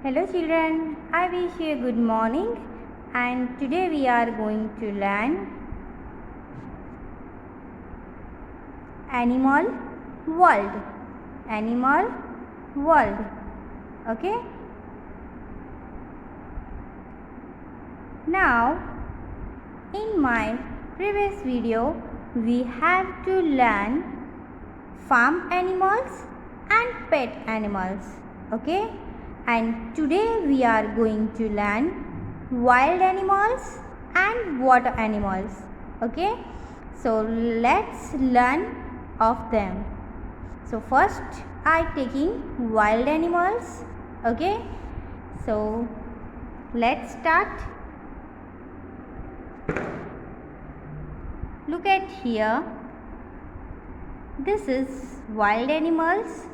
Hello children, I wish you a good morning and today we are going to learn animal world. Animal world. Okay? Now, in my previous video, we have to learn farm animals and pet animals. Okay? And today we are going to learn wild animals and water animals. Okay, so let's learn of them. So first I taking wild animals. Okay, so let's start. Look at here. This is wild animals.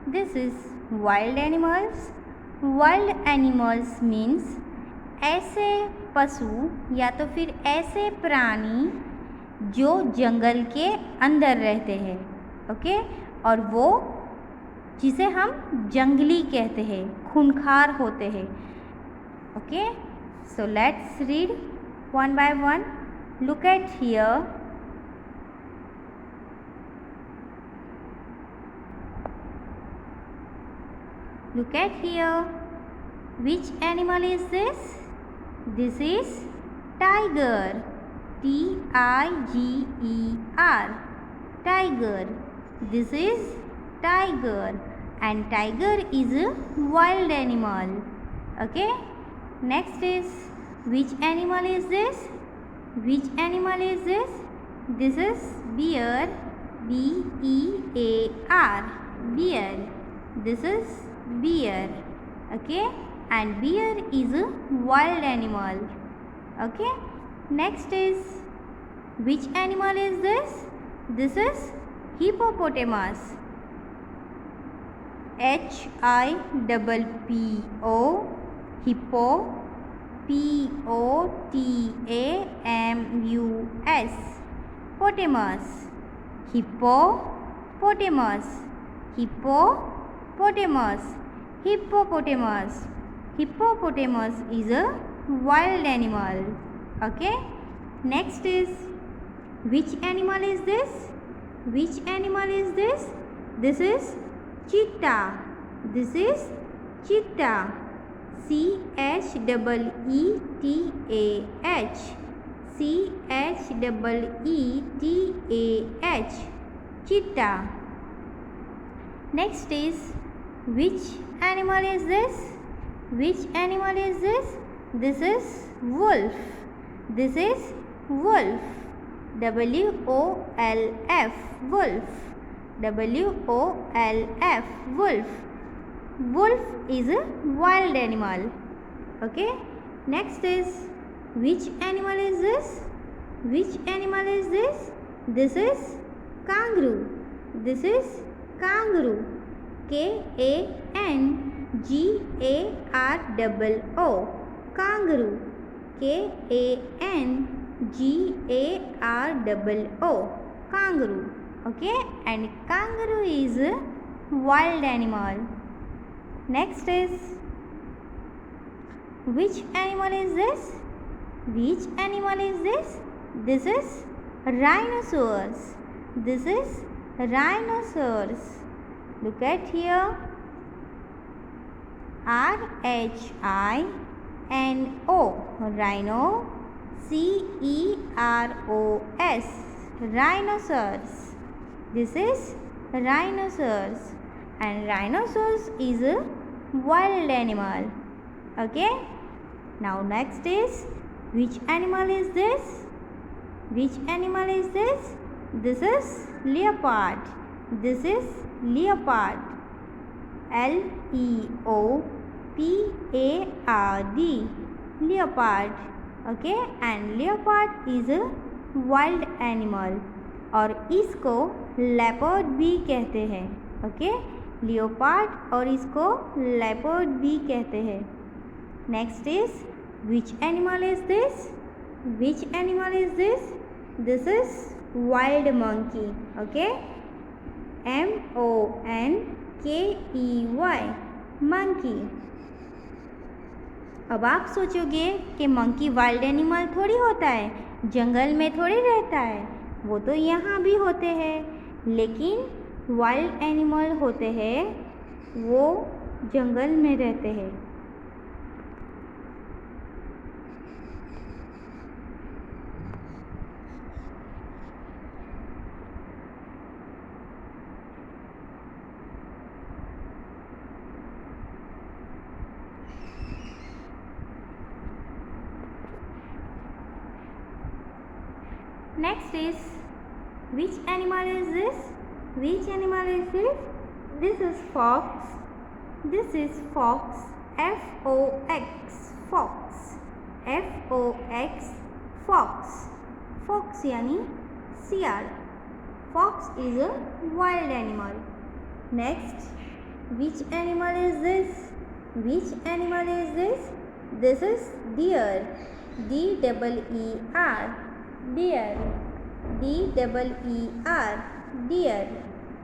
This is wild animals. Wild animals means ऐसे पशु या तो फिर ऐसे प्राणी जो जंगल के अंदर रहते हैं. ओके, और वो जिसे हम जंगली कहते हैं, खूंखार होते हैं. Okay, so let's read one by one. Look at here. Look at here. Which animal is this? This is tiger. Tiger. Tiger. This is tiger. And tiger is a wild animal. Okay. Next is, which animal is this? Which animal is this? This is bear. B-E-A-R. Bear. This is bear. Okay, and bear is a wild animal. Okay, next is, which animal is this? This is hippopotamus. Hippo. Hippo. Potamus. Potamus. Hippopotamus. Hippopotamus. Hippopotamus. Hippopotamus is a wild animal. Okay. Next is, which animal is this? Which animal is this? This is cheetah. This is cheetah. C-H-E-E-T-A-H. C-H-E-E-T-A-H. Cheetah. Next is, which animal is this? Which animal is this? This is wolf. This is wolf. W-O-L-F. Wolf. W-O-L-F. Wolf. Wolf is a wild animal. Okay. Next is, which animal is this? Which animal is this? This is kangaroo. This is kangaroo. K-A-N-G-A-R-O-O. Kangaroo. K-A-N-G-A-R-O-O. Kangaroo. Okay, and kangaroo is a wild animal. Next is, which animal is this? Which animal is this? This is rhinoceros. This is rhinoceros. Look at here. R-H-I-N-O. Rhino. C-E-R-O-S. Rhinoceros. This is rhinoceros. And rhinoceros is a wild animal. Okay. Now next is, which animal is this? Which animal is this? This is leopard. This is leopard. L-E-O-P-A-R-D. Leopard. Okay, and leopard is a wild animal और इसको leopard भी कहते हैं. Okay, leopard और इसको leopard भी कहते हैं. Next is, which animal is this? Which animal is this? This is wild monkey. Okay, M-O-N-K-E-Y. Monkey. अब आप सोचोगे कि मंकी वाइल्ड एनिमल थोड़ी होता है, जंगल में थोड़ी रहता है। वो तो यहाँ भी होते हैं, लेकिन वाइल्ड एनिमल होते हैं वो जंगल में रहते हैं। Next is, which animal is this? Which animal is this? This is fox. This is fox. F-O-X. Fox. F-O-X. Fox. Fox यानी सियार. Fox is a wild animal. Next, which animal is this? Which animal is this? This is deer. D-E-E-R. Deer. D-E-E-R. Deer.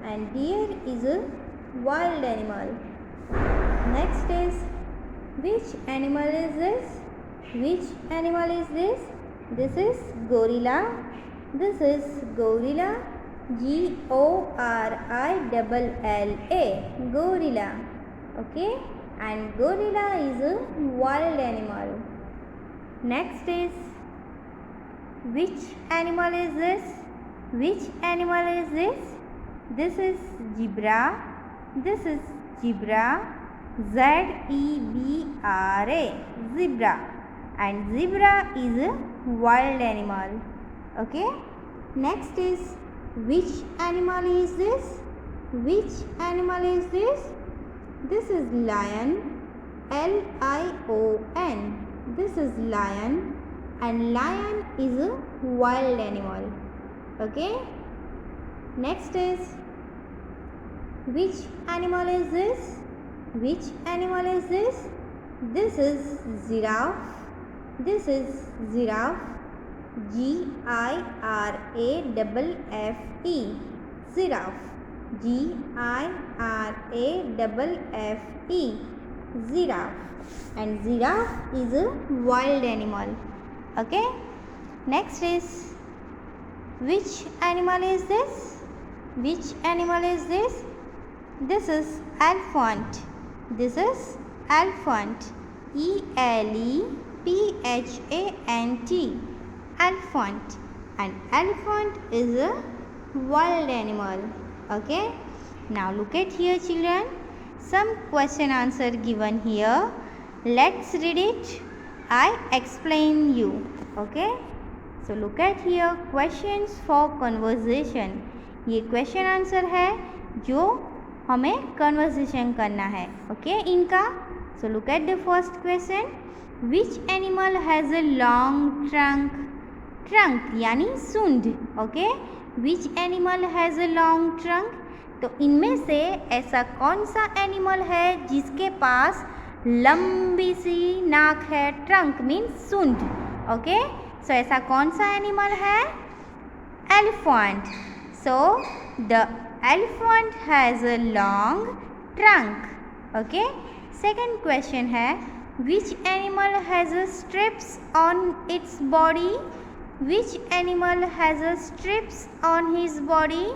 And deer is a wild animal. Next is, which animal is this? Which animal is this? This is gorilla. This is gorilla. G-O-R-I-L-L-A. Gorilla. Okay? And gorilla is a wild animal. Next is, which animal is this? Which animal is this? This is zebra. This is zebra. Z-E-B-R-A. Zebra. And zebra is a wild animal. Okay? Next is, which animal is this? Which animal is this? This is lion. L-I-O-N. This is lion. And lion is a wild animal. Okay? Next is, which animal is this? Which animal is this? This is giraffe. This is giraffe. G-I-R-A-F-F-E. Giraffe. G-I-R-A-F-F-E. Giraffe. And giraffe is a wild animal. Okay? Next is, which animal is this? Which animal is this? This is elephant. This is elephant. E-L-E-P-H-A-N-T. Elephant. And elephant is a wild animal. Okay? Now look at here, children. Some question answer given here. Let's read it. I explain you. Okay? So look at here, questions for conversation. ये question answer है जो हमें conversation करना है. Okay इनका. सो look at the first question. Which animal has a long trunk. Trunk यानी सूंड. Okay. Which animal has a long trunk. तो इनमें से ऐसा कौन सा एनिमल है जिसके पास लंबी सी नाक है. ट्रंक मीन्स सूंड. ओके. सो ऐसा कौन सा एनिमल है. Elephant. So the elephant has a long trunk. Okay. Second question है, which animal has a strips on its body? Which animal has a strips on his body?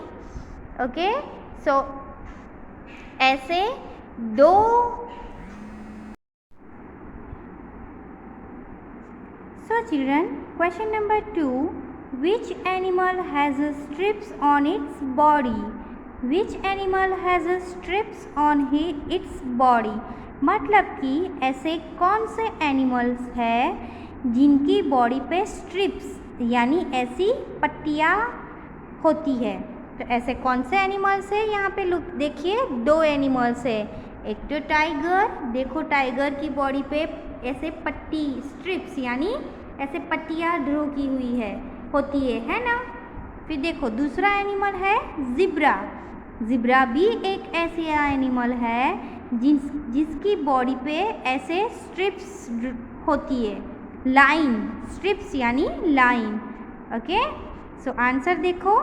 Okay. So ऐसे दो. So children, question number 2. Which animal has a strips on its body? Which animal has a strips on its body? मतलब कि ऐसे कौन से animals हैं जिनकी body पे स्ट्रिप्स यानी ऐसी पट्टियाँ होती है. तो ऐसे कौन से एनिमल्स है. यहाँ पे लुक देखिए, दो एनिमल्स है. एक तो टाइगर. देखो टाइगर की बॉडी पे ऐसे पट्टी स्ट्रिप्स यानी ऐसे पट्टियाँ ड्रॉ की हुई है होती है ना. फिर देखो दूसरा एनिमल है ज़िब्रा. ज़िब्रा भी एक ऐसा एनिमल है जिसकी बॉडी पे ऐसे स्ट्रिप्स होती है. लाइन. स्ट्रिप्स यानी लाइन. ओके. सो आंसर देखो,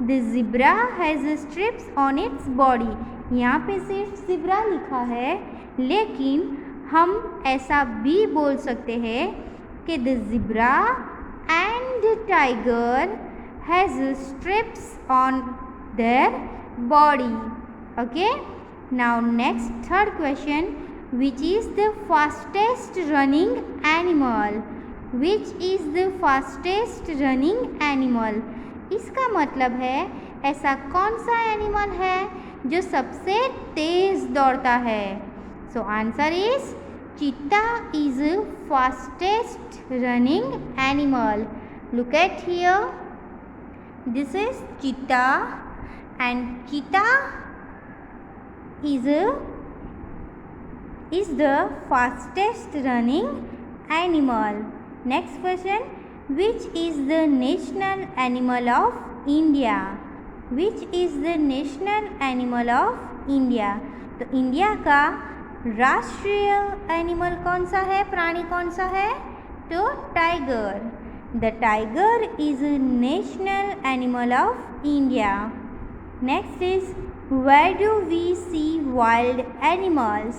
the zebra has strips on its body. यहाँ पे सिर्फ ज़िब्रा लिखा है, लेकिन हम ऐसा भी बोल सकते हैं कि the zebra and the tiger has strips on their body. Okay, now next third question, which is the fastest running animal. Which is the fastest running animal. इसका मतलब है ऐसा कौन सा एनिमल है जो सबसे तेज़ दौड़ता है. सो आंसर इज चीता is fastest running animal. Look at here, this is चीता एंड चीता is the fastest running animal. Next question, which is the national animal of India. Which is the national animal of India. तो India का राष्ट्रीय animal कौन सा है, प्राणी कौन सा है, तो tiger. The tiger is national animal of India. Next is, where do we see wild animals.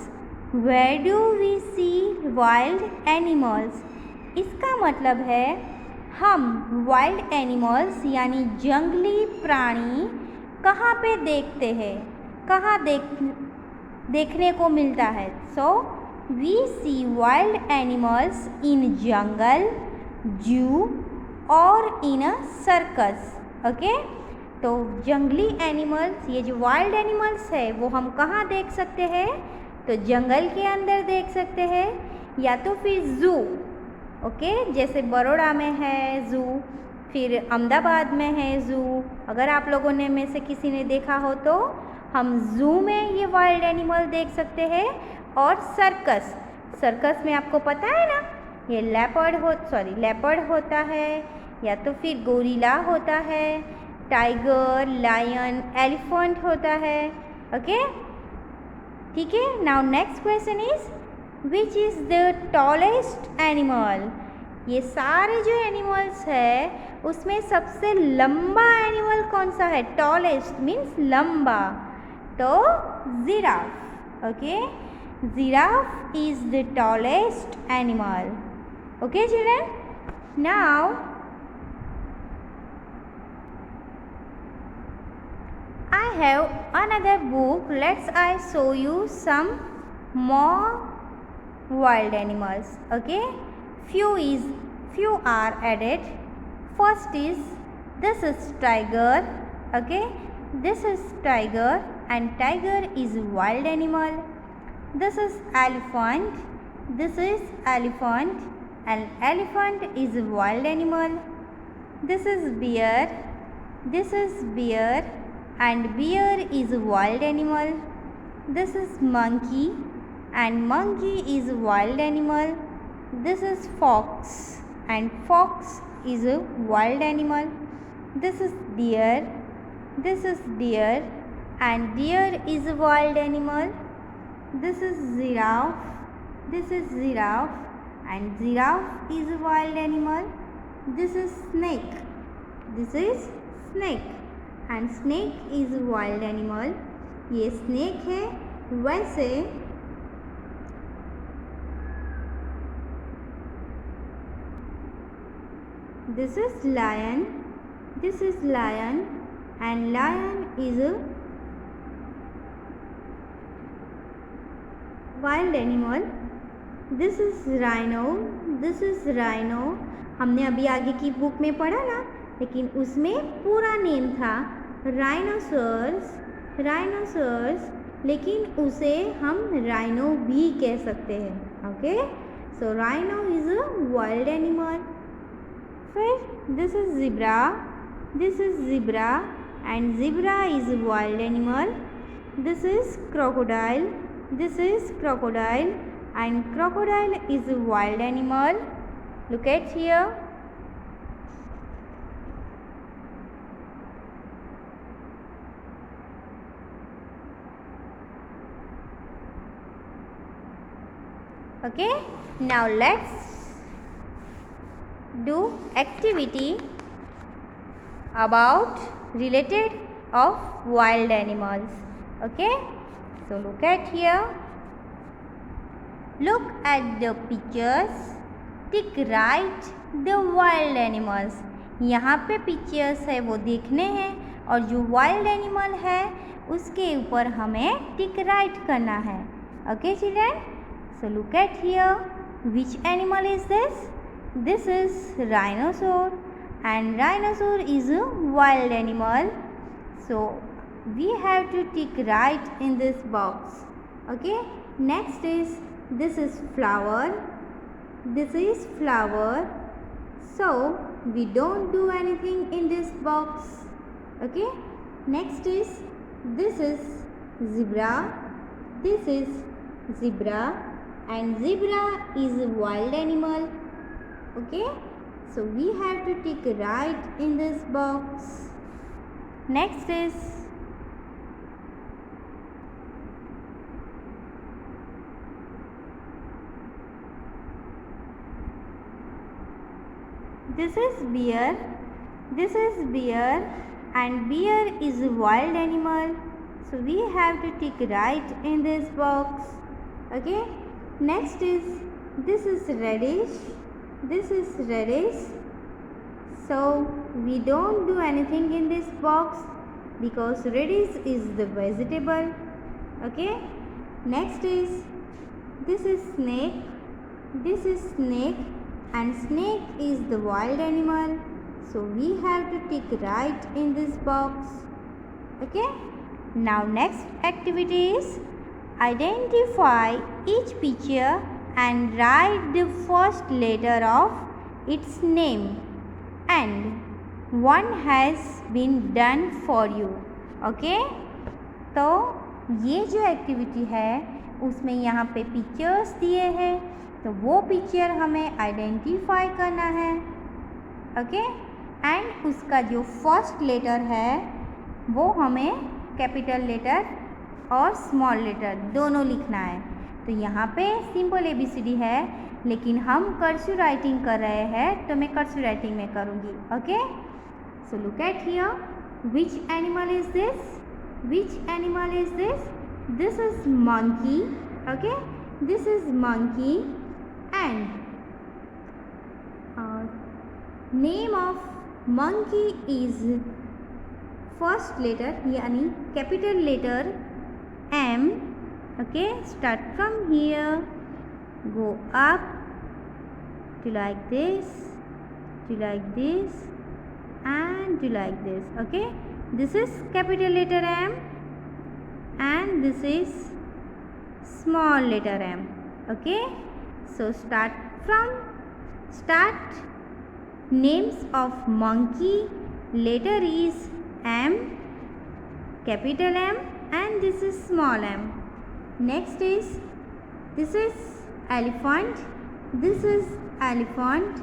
Where do we see wild animals. इसका मतलब है हम वाइल्ड एनिमल्स यानी जंगली प्राणी कहाँ पे देखते हैं, कहाँ देखने को मिलता है. So we see wild animals in jungle, zoo और इन अ सर्कस. ओके, तो जंगली एनिमल्स, ये जो वाइल्ड एनिमल्स है वो हम कहाँ देख सकते हैं, तो जंगल के अंदर देख सकते हैं या तो फिर ज़ू. ओके, जैसे बड़ौदा में है ज़ू, फिर अहमदाबाद में है ज़ू. अगर आप लोगों ने में से किसी ने देखा हो तो हम ज़ू में ये वाइल्ड एनिमल देख सकते हैं. और सर्कस में आपको पता है ना, ये लेपर्ड होता है या तो फिर गोरिल्ला होता है, टाइगर, लायन, एलिफेंट होता है. ओके, ठीक है. Now next question is, which is the tallest animal. ये सारे जो एनिमल्स है उसमें सबसे लंबा एनिमल कौन सा है. टॉलेस्ट मीन्स लंबा, तो giraffe. Okay, giraffe is the tallest animal. Okay children, now I have another book. Let's I show you some more wild animals. Okay, few are added. First is, this is tiger. Okay, this is tiger and tiger is wild animal. This is elephant. This is elephant and elephant is wild animal. This is bear. This is bear and bear is a wild animal. This is monkey and monkey is a wild animal. This is fox and fox is a wild animal. This is deer. This is deer and deer is a wild animal. This is giraffe. This is giraffe and giraffe is a wild animal. This is snake. This is snake and snake is a wild animal. ये snake है. वैसे this is lion. This is lion and lion is a wild animal. This is rhino. This is rhino. हमने अभी आगे की book में पढ़ा ना, लेकिन उसमें पूरा नेम था राइनोसर्स, लेकिन उसे हम राइनो भी कह सकते हैं. Okay, so rhino is a wild animal. फिर this is zebra and zebra is a wild animal. This is crocodile and crocodile is a wild animal. Look at here. Okay, now let's do activity about related of wild animals. Okay, so look at here. look at the pictures, tick right the wild animals. यहाँ पे pictures है वो देखने हैं और जो wild animal है उसके ऊपर हमें टिक राइट करना है. Okay children, so look at here. Which animal is this? This is rhinoceros and rhinoceros is a wild animal, so we have to tick right in this box. Okay, next is this is flower, this is flower, so we don't do anything in this box. Okay, next is this is zebra, this is zebra and zebra is a wild animal. Okay, so we have to tick right in this box. Next is this is bear, this is bear and bear is a wild animal, so we have to tick right in this box. Okay, next is this is reddish, this is reddish, so we don't do anything in this box because reddish is the vegetable. Okay, next is this is snake, this is snake and snake is the wild animal, so we have to tick right in this box. Okay, now next activity is identify each picture and write the first letter of its name, and one has been done for you. Okay, तो ये जो activity है उसमें यहाँ पे pictures दिए हैं, तो वो पिक्चर हमें आइडेंटिफाई करना है. ओके, एंड उसका जो फर्स्ट लेटर है वो हमें कैपिटल लेटर और स्मॉल लेटर दोनों लिखना है. तो यहाँ पे सिंपल ABCD है, लेकिन हम कर्सिव राइटिंग कर रहे हैं तो मैं कर्सिव राइटिंग में करूँगी. Okay, so look at here. Which animal is this? Which animal is this? This is monkey. Okay, this is monkey and name of monkey is first letter यानी capital letter M. Okay, start from here, go up to like this, to like this and to like this. Okay, this is capital letter M and this is small letter m. Okay, so start names of monkey, letter is M, capital M and this is small m. Next is this is elephant, this is elephant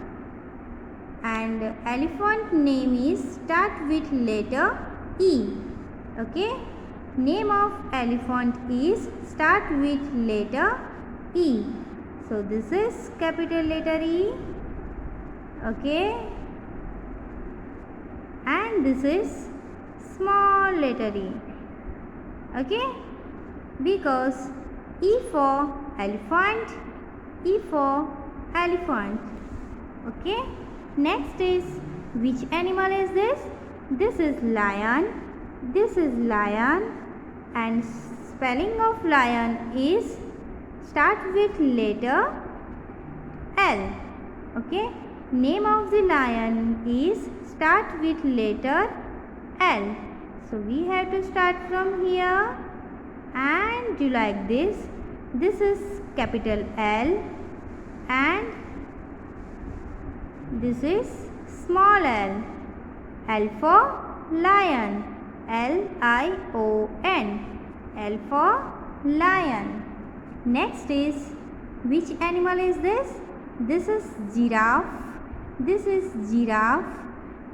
and elephant name is start with letter E. Okay, name of elephant is start with letter E, so this is capital letter E. Okay, and this is small letter E. Okay, because E for elephant, E for elephant. Okay, next is which animal is this? This is lion, this is lion and spelling of lion is start with letter L. Okay, name of the lion is start with letter L, so we have to start from here and do like this. This is capital L and this is small l. L for lion, L-I-O-N, L for lion. Next is which animal is this? This is giraffe, this is giraffe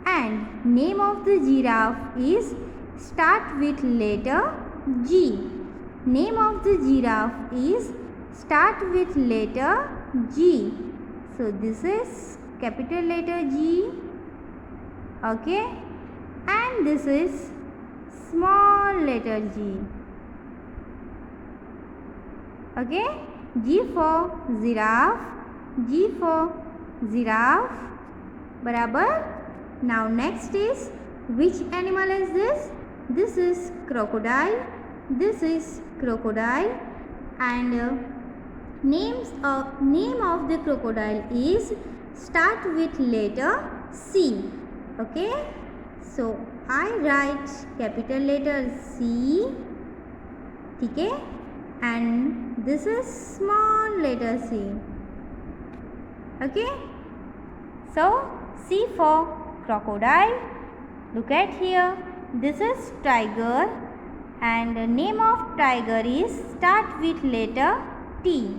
and name of the giraffe is start with letter G. Name of the giraffe is start with letter G, so this is capital letter G. Okay, and this is small letter G. Okay, G for giraffe, G for giraffe. बराबर. Now next is, which animal is this? This is crocodile, this is crocodile, and name of the crocodile is start with letter C. Okay, so I write capital letter C. ठीक है, and this is small letter C. Okay, so C for crocodile. Look at here, this is tiger, and the name of tiger is start with letter T.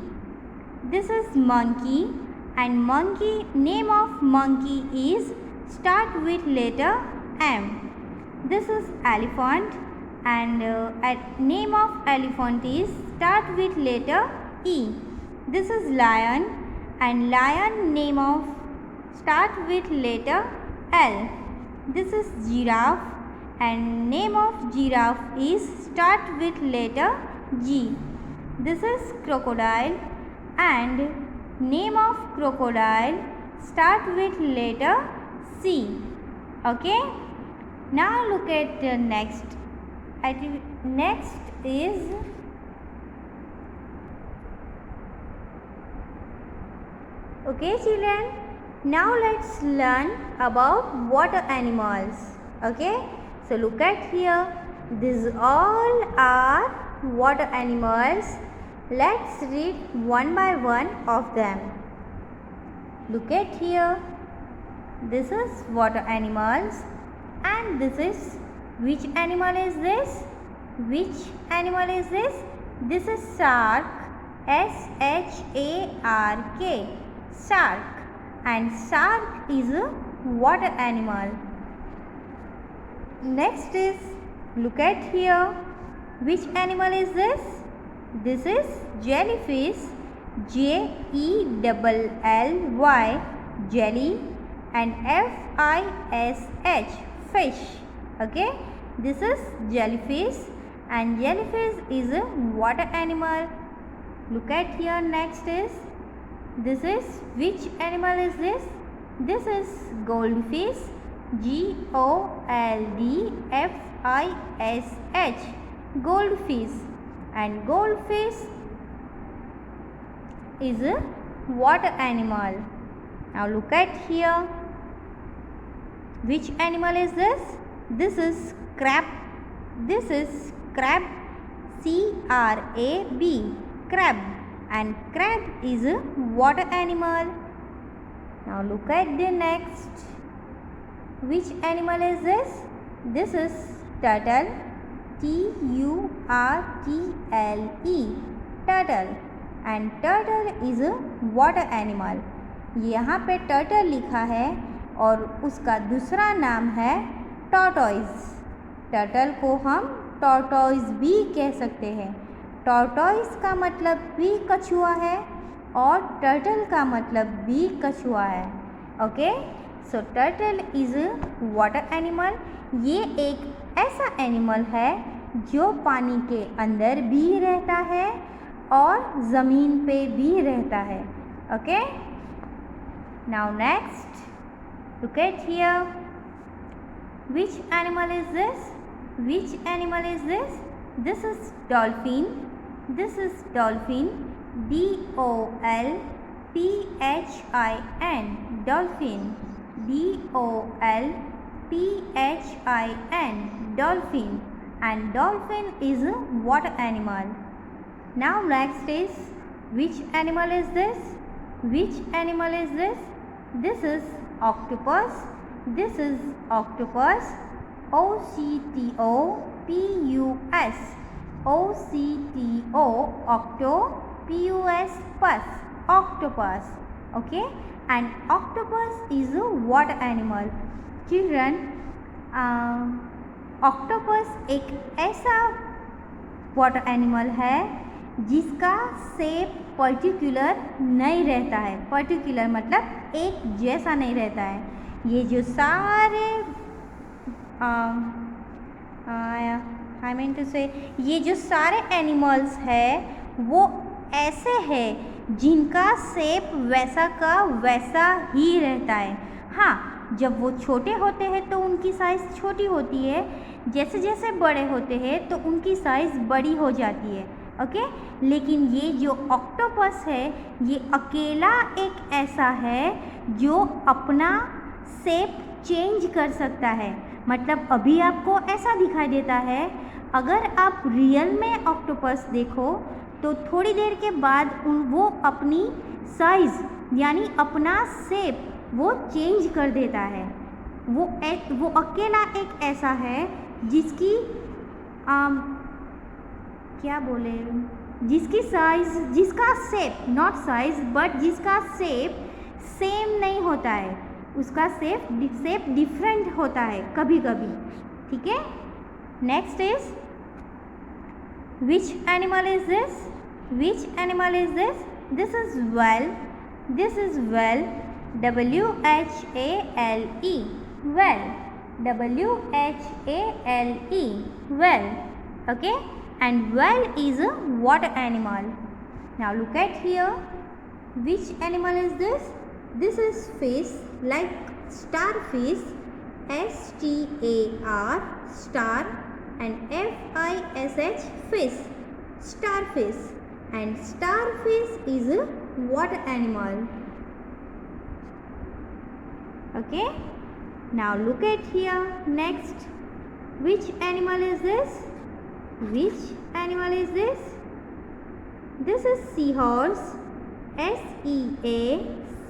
This is monkey, and name of monkey is start with letter M. This is elephant, and name of elephant is start with letter E. This is lion, and lion name of start with letter L. This is giraffe, and name of giraffe is start with letter G. This is crocodile, and name of crocodile start with letter C. Okay, now look at the next. Next is okay children, now let's learn about water animals. Okay, so look at here, these all are water animals. Let's read one by one of them. Look at here, this is water animals, and this is, which animal is this? Which animal is this? This is shark, S-H-A-R-K, shark, and shark is a water animal. Next is, look at here, which animal is this? This is jellyfish, J-E-L-L-Y, jelly, and F-I-S-H, fish. Okay, this is jellyfish, and jellyfish is a water animal. Look at here, next is, this is, which animal is this? This is goldfish, G-O-L-D-F-I-S-H, goldfish, and goldfish is a water animal. Now look at here, which animal is this? This is crab, this is crab, C-R-A-B, crab, and crab is a water animal. Now look at the next, which animal is this? This is turtle, T-U-R-T-L-E, turtle, and turtle is a water animal. यहाँ पे turtle लिखा है और उसका दूसरा नाम है tortoise. Turtle को हम टॉर्टोइज भी कह सकते हैं. टॉर्टोइज का मतलब भी कछुआ है और टर्टल का मतलब भी कछुआ है. Okay, so turtle is water animal. ये एक ऐसा एनिमल है जो पानी के अंदर भी रहता है और ज़मीन पे भी रहता है. Okay, now next, look at here, which animal is this? Which animal is this? This is dolphin, this is dolphin, D-O-L-P-H-I-N, dolphin, D-O-L-P-H-I-N, dolphin, and dolphin is a water animal. Now next is, which animal is this? Which animal is this? This is octopus, this is octopus, O-C-T-O-P-U-S, O-C-T-O, octo, P-U-S, pus, octopus. Okay, and octopus is a water animal. Children, octopus एक ऐसा water animal है जिसका shape particular नहीं रहता है. Particular मतलब एक जैसा नहीं रहता है. ये जो सारे आई मीन टू से ये जो सारे एनिमल्स है वो ऐसे हैं जिनका शेप वैसा का वैसा ही रहता है। हाँ, जब वो छोटे होते हैं तो उनकी साइज़ छोटी होती है, जैसे जैसे बड़े होते हैं तो उनकी साइज़ बड़ी हो जाती है। ओके, लेकिन ये जो ऑक्टोपस है ये अकेला एक ऐसा है जो अपना शेप चेंज कर सकता है। मतलब अभी आपको ऐसा दिखाई देता है, अगर आप रियल में ऑक्टोपस देखो तो थोड़ी देर के बाद वो अपनी साइज़ यानी अपना शेप वो चेंज कर देता है। वो अकेला एक ऐसा है जिसकी क्या बोले, जिसकी साइज़, जिसका शेप, नॉट साइज़ बट जिसका शेप सेम नहीं होता है, उसका शेप डिफरेंट होता है कभी कभी। ठीक है, next is which animal is this? Which animal is this? This is whale. This is whale, WHALE, well, WHALE, well. Okay, and whale is a water animal. Now look at here, which animal is this? This is fish, like starfish, STAR, star, and FISH, fish, starfish, and starfish is a water animal. Okay, now look at here, next, which animal is this? Which animal is this? This is seahorse,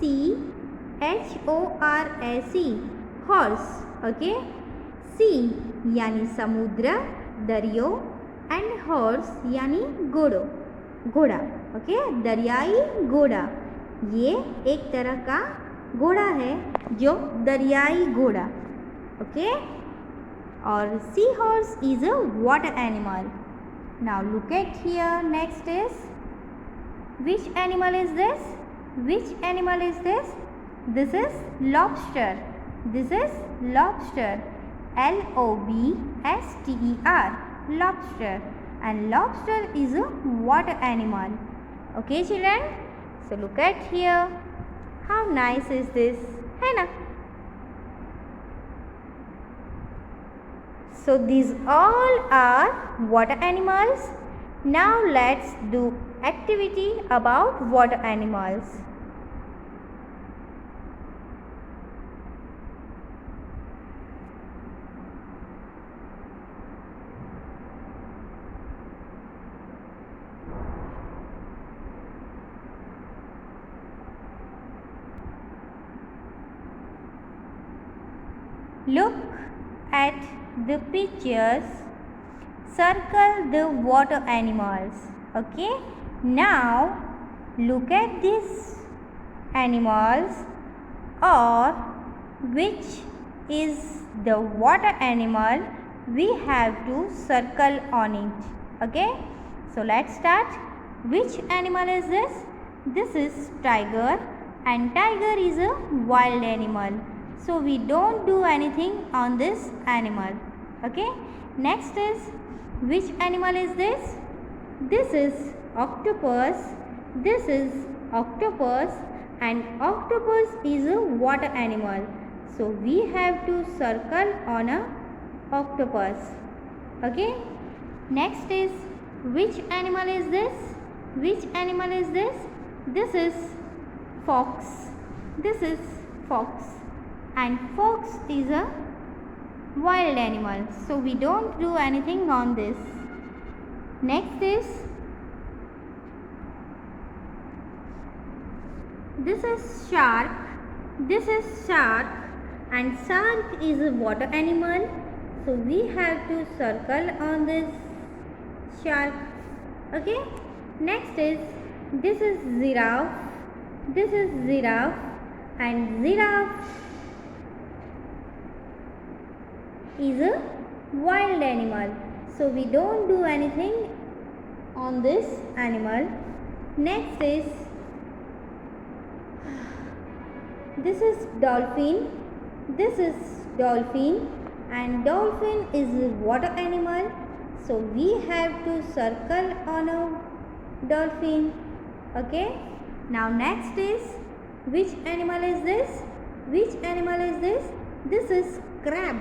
SEACHORSE, horse. Okay, sea यानी समुद्र, दरियो, and horse यानी घोड़ा। Okay, दरियाई घोड़ा, ये एक तरह का घोड़ा है जो दरियाई घोड़ा। ओके, और sea horse is a water animal. Now look at here, next is which animal is this? Which animal is this? This is lobster. This is lobster, LOBSTER, lobster, and lobster is a water animal. Okay children, so look at here, how nice is this, है ना? So these all are water animals. Now let's do activity about water animals. Look at the pictures, circle the water animals. Okay, now look at these animals, or which is the water animal we have to circle on it. Okay, so let's start. Which animal is this? This is tiger, and tiger is a wild animal, so we don't do anything on this animal. Okay, next is, which animal is this? This is octopus. This is octopus, and octopus is a water animal, so we have to circle on a octopus. Okay, next is, which animal is this? Which animal is this? This is fox. This is fox, and fox is a wild animal, so we don't do anything on this. Next is, this is shark. This is shark, and shark is a water animal, so we have to circle on this shark. Okay, next is, this is giraffe. This is giraffe, and giraffe is a wild animal, so we don't do anything on this animal. Next is, this is dolphin. This is dolphin, and dolphin is a water animal, so we have to circle on a dolphin. Okay. Now next is, which animal is this? Which animal is this? This is crab.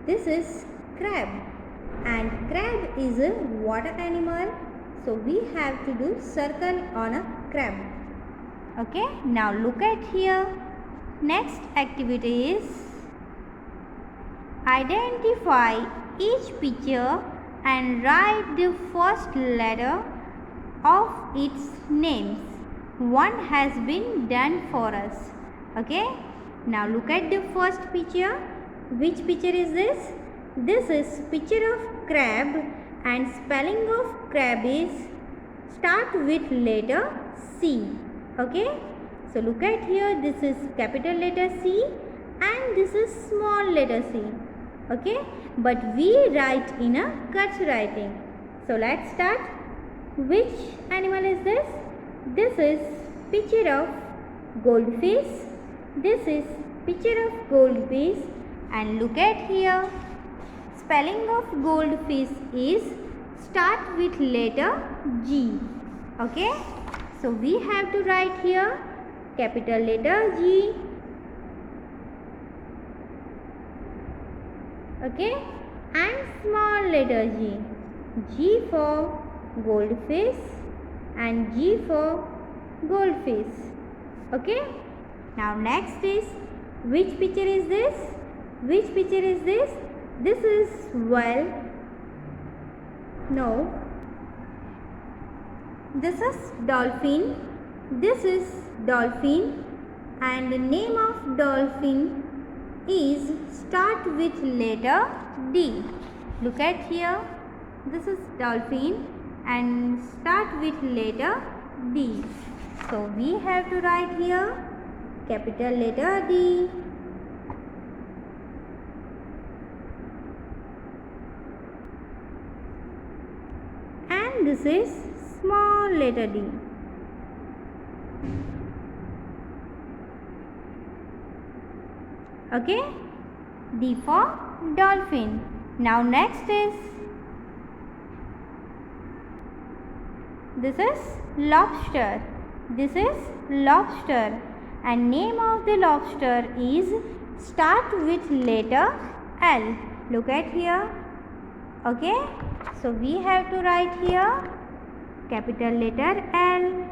This is crab. And crab is a water animal. So we have to do circle on a crab. Okay. Now look at here. Next activity is identify each picture and write the first letter of its names. One has been done for us. Okay. Now look at the first picture. Which picture is this? This is picture of crab, and spelling of crab is start with letter C. Okay. So look at here. This is capital letter C and this is small letter c. Okay. But we write in a cut writing. So let's start. Which animal is this? This is picture of goldfish. This is picture of goldfish. And look at here. Spelling of goldfish is start with letter G. Okay. So we have to write here capital letter G. Okay. And small letter G. G for goldfish and G for goldfish. Okay. Now next is, which picture is this? Which picture is this? This is this is dolphin. This is dolphin, and the name of dolphin is start with letter D. Look at here. This is dolphin and start with letter D. So we have to write here capital letter D. And this is small letter d. Okay. D for dolphin. Now next is, this is lobster. This is lobster, and name of the lobster is start with letter L. Look at here. Okay. So we have to write here capital letter L.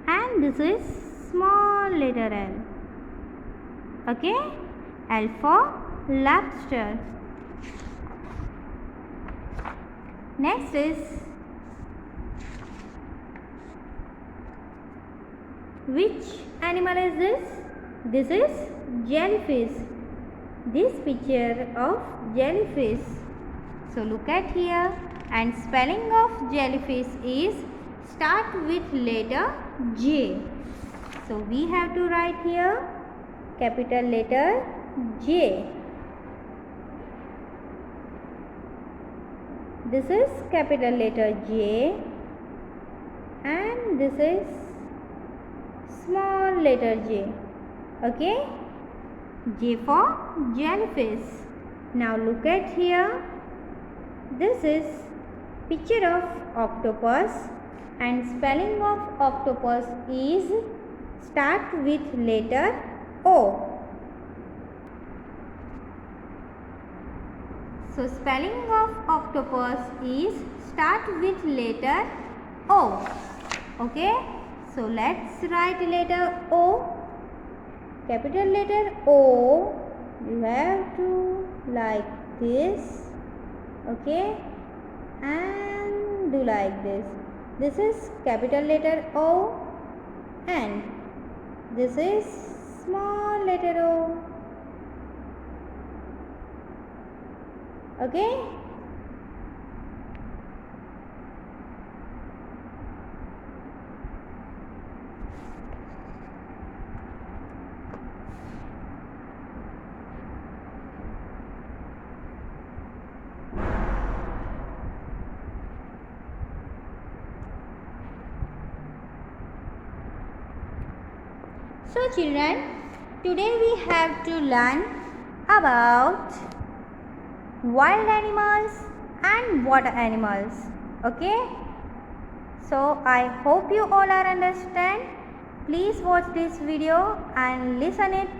And this is small letter L. Okay. L for lobster. Next is, which animal is this? This is jellyfish. This picture of jellyfish. So look at here, and spelling of jellyfish is start with letter J. So we have to write here capital letter J. This is capital letter J and this is small letter J. Okay. J for jellyfish. Now look at here. This is picture of octopus, and spelling of octopus is start with letter O. So spelling of octopus is start with letter O. Okay. So let's write letter O. Capital letter O, you have to like this. Okay. And do like this. This is capital letter O and this is small letter O. Okay. So children, today we have to learn about wild animals and water animals. Okay, so I hope you all are understand. Please watch this video and listen it